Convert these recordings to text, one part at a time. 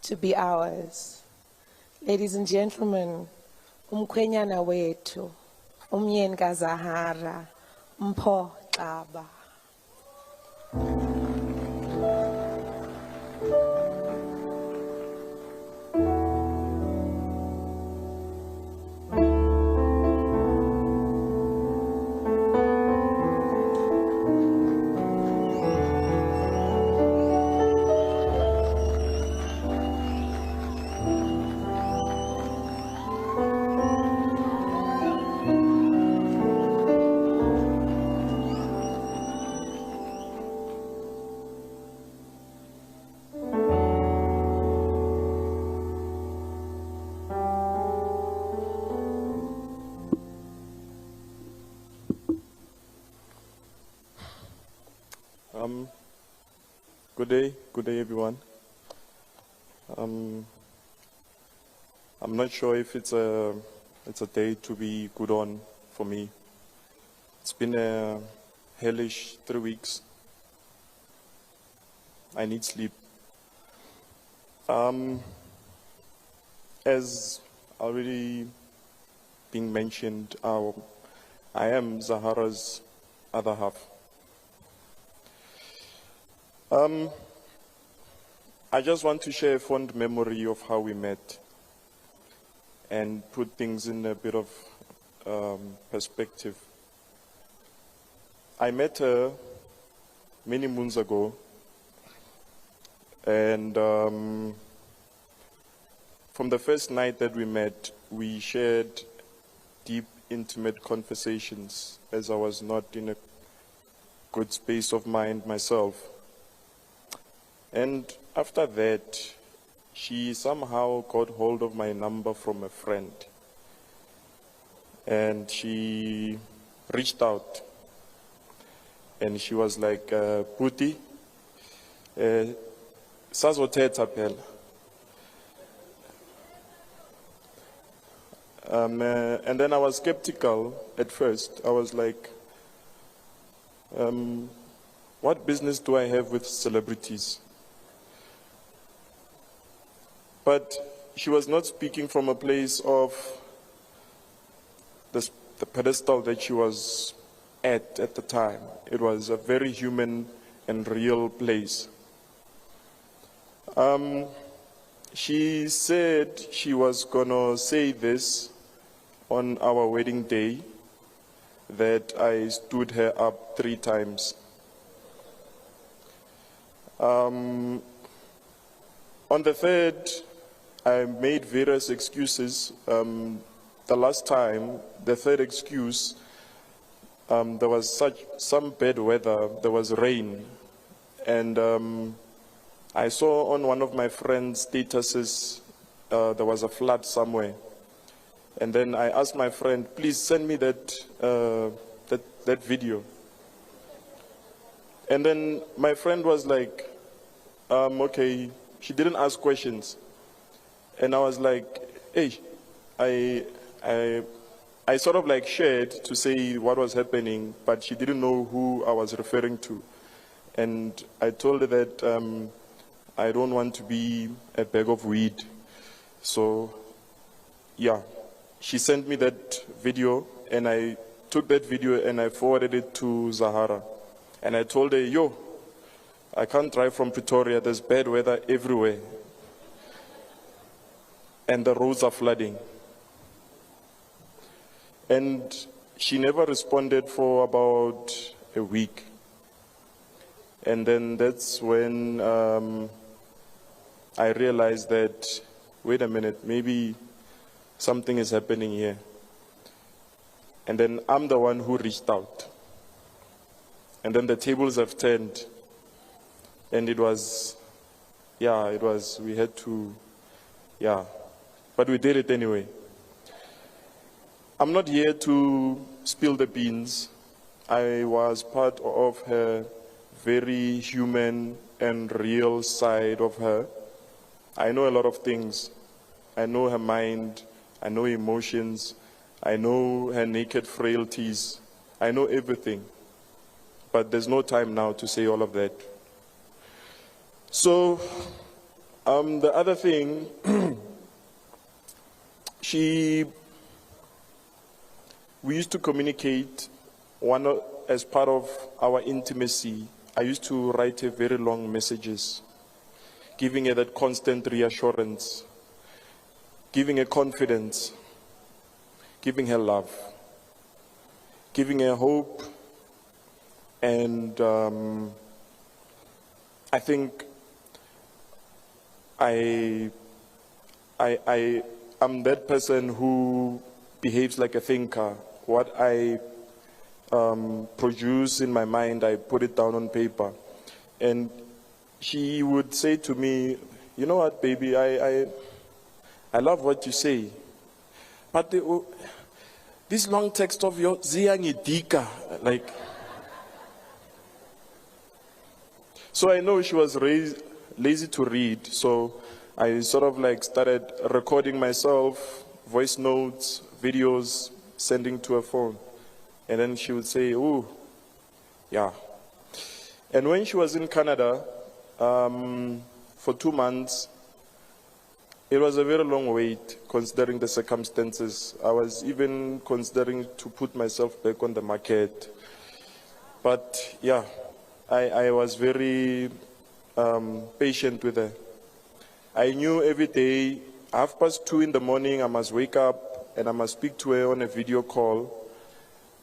to be ours. Ladies and gentlemen, umkhwenyana wethu, umyeni kaZahara, Mpho Xaba. Good day everyone. I'm not sure if it's a day to be good on for me. It's been a hellish 3 weeks. I need sleep. As already being mentioned, I am Zahara's other half. I just want to share a fond memory of how we met and put things in a bit of perspective. I met her many moons ago, and from the first night that we met, we shared deep, intimate conversations, as I was not in a good space of mind myself. And after that, she somehow got hold of my number from a friend. And she reached out. And she was like, Puti, sazothetha phela. And then I was skeptical at first. I was like, what business do I have with celebrities? But she was not speaking from a place of the pedestal that she was at the time. It was a very human and real place. She said she was gonna say this on our wedding day, that I stood her up 3 times. On the 3rd, I made various excuses. The last time, the 3rd excuse, there was some bad weather, there was rain. And I saw on one of my friend's statuses, there was a flood somewhere. And then I asked my friend, please send me that video. And then my friend was like, okay, she didn't ask questions. And I was like, hey, I sort of like shared to say what was happening, but she didn't know who I was referring to. And I told her that I don't want to be a bag of weed. So, yeah, she sent me that video, and I took that video and I forwarded it to Zahara. And I told her, yo, I can't drive from Pretoria, there's bad weather everywhere. And the roads are flooding. And she never responded for about a week. And then that's when I realized that, wait a minute, maybe something is happening here. And then I'm the one who reached out. And then the tables have turned. And it was, we had to, but we did it anyway. I'm not here to spill the beans. I was part of her very human and real side of her. I know a lot of things. I know her mind. I know emotions. I know her naked frailties. I know everything. But there's no time now to say all of that. So The other thing, we used to communicate as part of our intimacy. I used to write her very long messages, giving her that constant reassurance, giving her confidence, giving her love, giving her hope, and I think I'm that person who behaves like a thinker. What I produce in my mind, I put it down on paper. And she would say to me, you know what, baby, I love what you say. But this long text of yours, ziyangidika, like. So I know she was lazy to read, so I sort of like started recording myself, voice notes, videos, sending to her phone. And then she would say, "Ooh, yeah." And when she was in Canada for 2 months, it was a very long wait considering the circumstances. I was even considering to put myself back on the market. But yeah, I was very patient with her. I knew every day, 2:30 in the morning, I must wake up and I must speak to her on a video call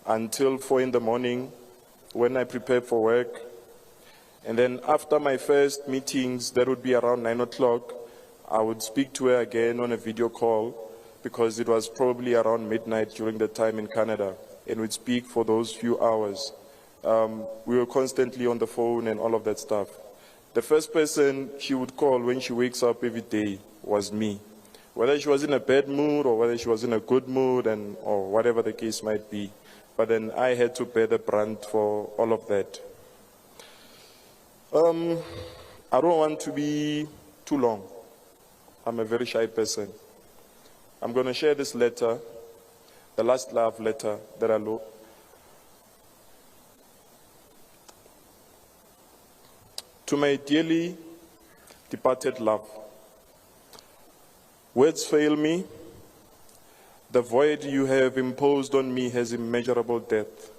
until 4 in the morning when I prepare for work. And then after my first meetings, that would be around 9 o'clock, I would speak to her again on a video call because it was probably around midnight during the time in Canada, and we'd speak for those few hours. We were constantly on the phone and all of that stuff. The first person she would call when she wakes up every day was me. Whether she was in a bad mood or whether she was in a good mood or whatever the case might be. But then I had to bear the brunt for all of that. I don't want to be too long. I'm a very shy person. I'm going to share this letter, the last love letter that I wrote. To my dearly departed love, words fail me. The void you have imposed on me has immeasurable depth.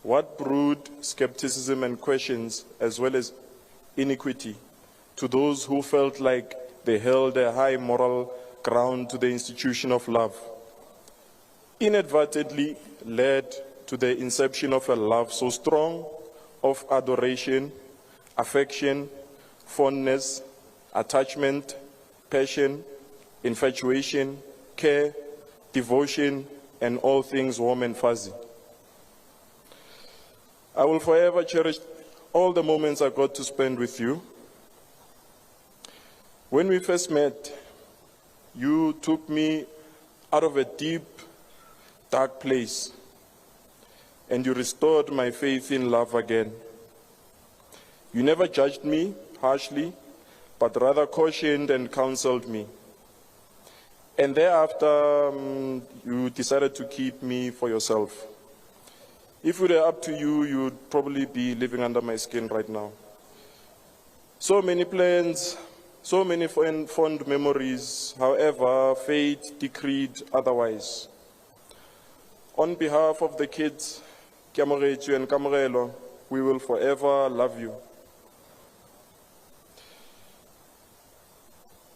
What brood skepticism and questions, as well as iniquity, to those who felt like they held a high moral ground to the institution of love, inadvertently led to the inception of a love so strong, of adoration, affection, fondness, attachment, passion, infatuation, care, devotion, and all things warm and fuzzy. I will forever cherish all the moments I got to spend with you. When we first met, you took me out of a deep, dark place, and you restored my faith in love again. You never judged me harshly, but rather cautioned and counseled me. And thereafter, you decided to keep me for yourself. If it were up to you, you would probably be living under my skin right now. So many plans, so many fond memories, however, fate decreed otherwise. On behalf of the kids, Kiamoretu and Kamorelo, we will forever love you.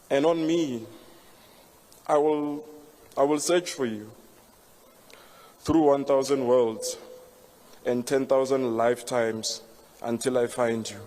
And on me, I will search for you through 1,000 worlds and 10,000 lifetimes until I find you.